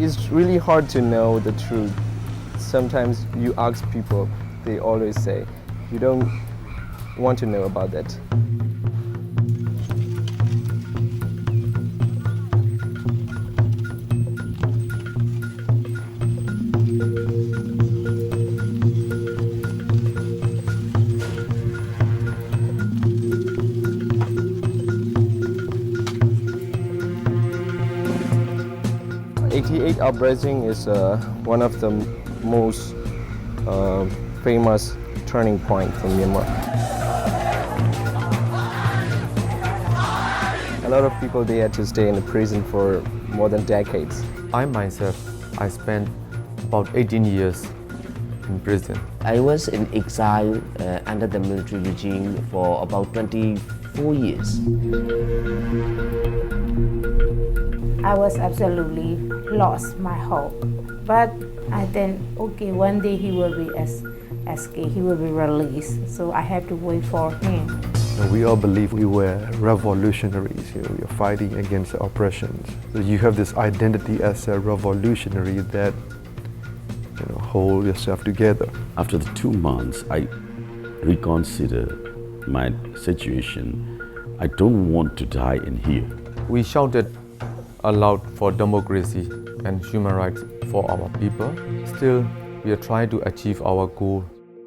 It's really hard to know the truth. Sometimes you ask people, they always say, you don't want to know about that. '88 uprising is one of the most famous turning point for Myanmar. A lot of people, they had to stay in the prison for more than decades. I myself, I spent about 18 years in prison. I was in exile under the military regime for about 24 years. I was absolutely lost my hope. But I then, okay, one day he will be escape, he will be released. So I have to wait for him. We all believe we were revolutionaries. We are fighting against oppressions. So you have this identity as a revolutionary that hold yourself together. After the 2 months, I reconsidered my situation. I don't want to die in here. We shouted aloud for democracy and human rights for our people. Still, we are trying to achieve our goal.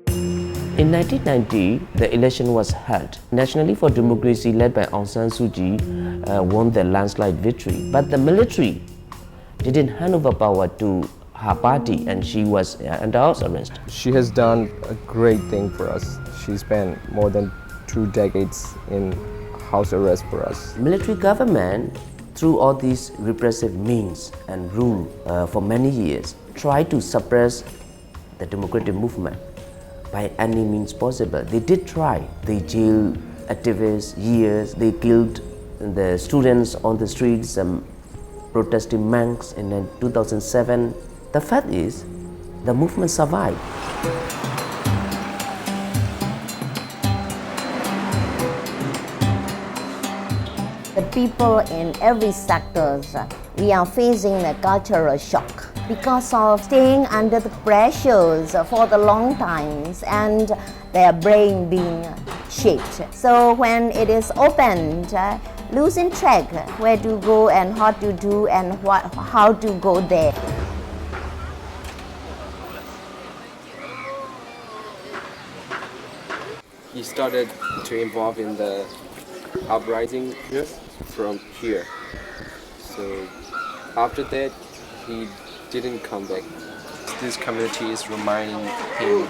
In 1990, the election was held. Nationally for Democracy, led by Aung San Suu Kyi, won the landslide victory. But the military didn't hand over power to her party, and she was under house arrest. She has done a great thing for us. She spent more than 2 decades in house arrest for us. Military government, through all these repressive means and rule for many years, tried to suppress the democratic movement by any means possible. They did try. They jailed activists years. They killed the students on the streets, protesting monks in 2007. The fact is, the movement survived. The people in every sector, we are facing a cultural shock because of staying under the pressures for the long times and their brain being shaped. So when it is opened, losing track where to go and what to do and how to go there. He started to involve in the uprising from here. So after that, he didn't come back. This community is reminding him of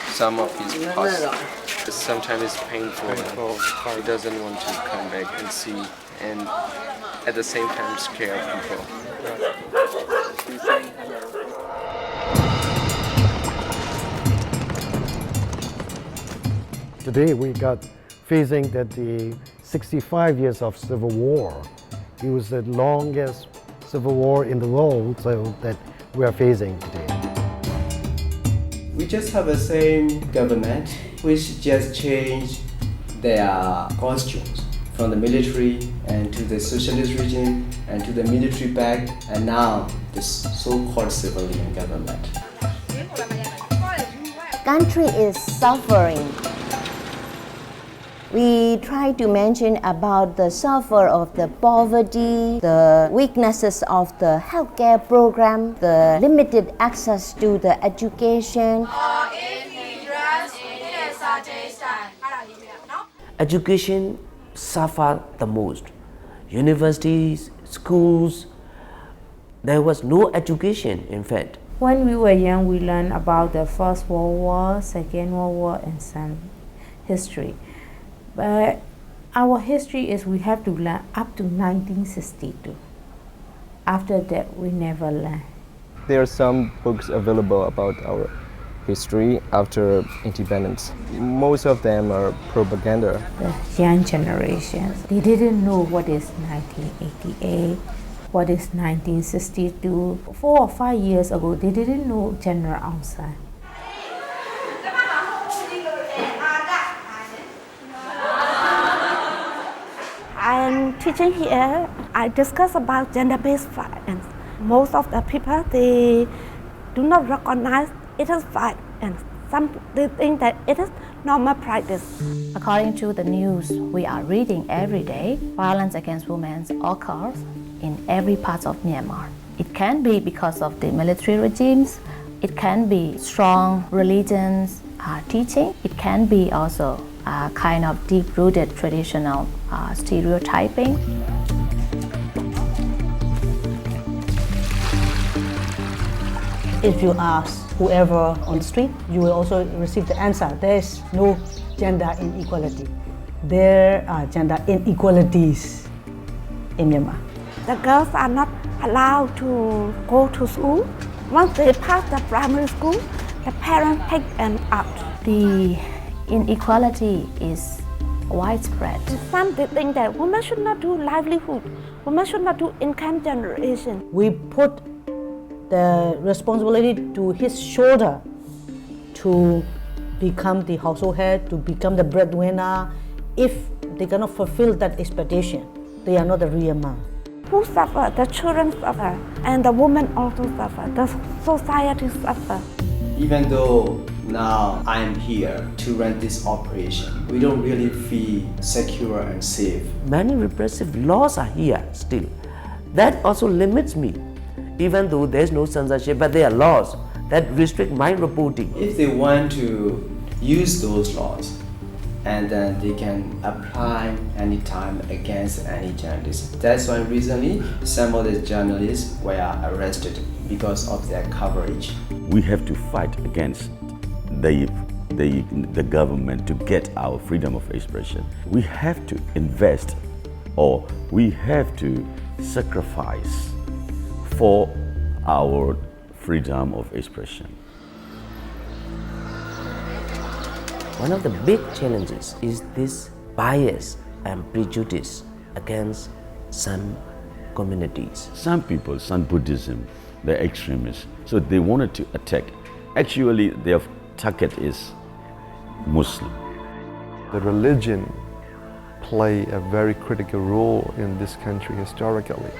some of his past. Sometimes it's painful. He doesn't want to come back and see, and at the same time scare people. Today we got facing that the 65 years of civil war. It was the longest civil war in the world, so that we are facing today. We just have the same government, which just changed their costumes from the military and to the socialist regime and to the military back, and now this so-called civilian government. Country is suffering. We try to mention about the suffer of the poverty, the weaknesses of the healthcare program, the limited access to the education. Education suffered the most. Universities, schools, there was no education, in fact. When we were young, we learned about the First World War, Second World War, and some history. But our history is we have to learn up to 1962. After that, we never learn. There are some books available about our history after independence. Most of them are propaganda. The young generations, they didn't know what is 1988, what is 1962. 4 or 5 years ago, they didn't know General Aung San. I am teaching here. I discuss about gender-based violence. Most of the people, they do not recognize it as fact, and some they think that it is normal practice. According to the news we are reading every day, violence against women occurs in every part of Myanmar. It can be because of the military regimes, it can be strong religions teaching, it can be also a kind of deep-rooted traditional stereotyping. If you ask whoever on the street, you will also receive the answer. There is no gender inequality. There are gender inequalities in Myanmar. The girls are not allowed to go to school. Once they pass the primary school, the parents take them out. The inequality is widespread. Some they think that women should not do livelihood, women should not do income generation. We put the responsibility to his shoulder to become the household head, to become the breadwinner. If they cannot fulfill that expectation, they are not a real man. Who suffer? The children suffer, and the women also suffer. The society suffer. Even though now I'm here to run this operation, we don't really feel secure and safe. Many repressive laws are here still. That also limits me. Even though there's no censorship, but there are laws that restrict my reporting. If they want to use those laws, and then they can apply anytime against any journalist. That's why recently some of the journalists were arrested because of their coverage. We have to fight against the government to get our freedom of expression. We have to invest, or we have to sacrifice for our freedom of expression. One of the big challenges is this bias and prejudice against some communities. Some people, some Buddhism, they're extremists, so they wanted to attack. Actually, their target is Muslim. The religion play a very critical role in this country historically.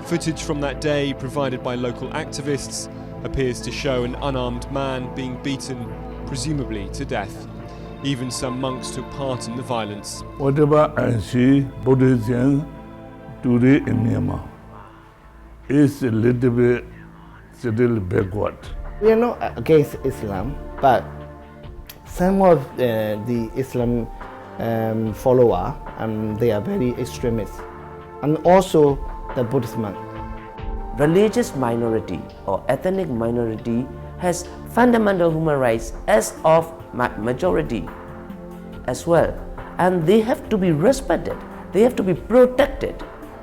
Footage from that day, provided by local activists, appears to show an unarmed man being beaten, presumably to death. Even some monks took part in the violence. Whatever I see Buddhism today in Myanmar is a little bit still backward. We are not against Islam, but some of the Islam follower, they are very extremist, and also the Buddhism. Religious minority or ethnic minority has fundamental human rights as of majority as well, and they have to be respected, they have to be protected.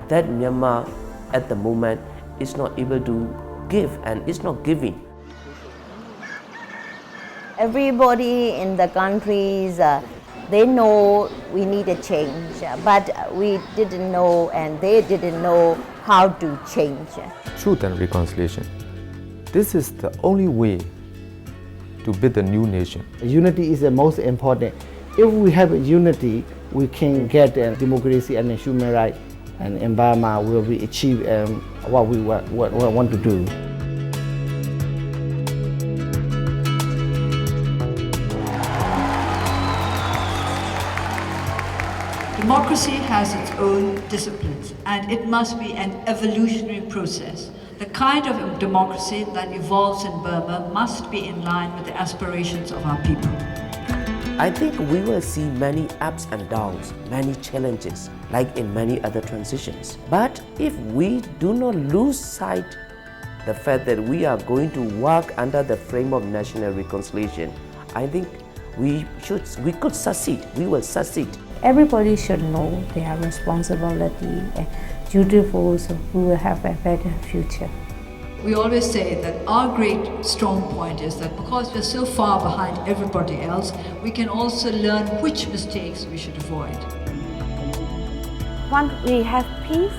That Myanmar at the moment is not able to give and is not giving. Everybody in the countries, they know we need a change, but we didn't know and they didn't know how to change. Truth and reconciliation. This is the only way to build a new nation. Unity is the most important. If we have unity, we can get democracy and human rights, and environment will be achieve what we want to do. Democracy has its own disciplines, and it must be an evolutionary process. The kind of democracy that evolves in Burma must be in line with the aspirations of our people. I think we will see many ups and downs, many challenges, like in many other transitions. But if we do not lose sight the fact that we are going to work under the frame of national reconciliation, I think we could succeed, we will succeed. Everybody should know their responsibility and dutiful, so we will have a better future. We always say that our great strong point is that because we're so far behind everybody else, we can also learn which mistakes we should avoid. Once we have peace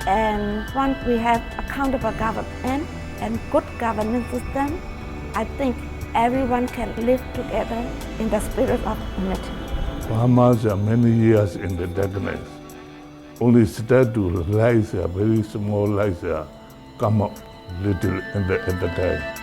and once we have accountable government and good governance system, I think everyone can live together in the spirit of unity. Farmers are many years in the darkness. Only start to rise, very small rise, come up little at the time.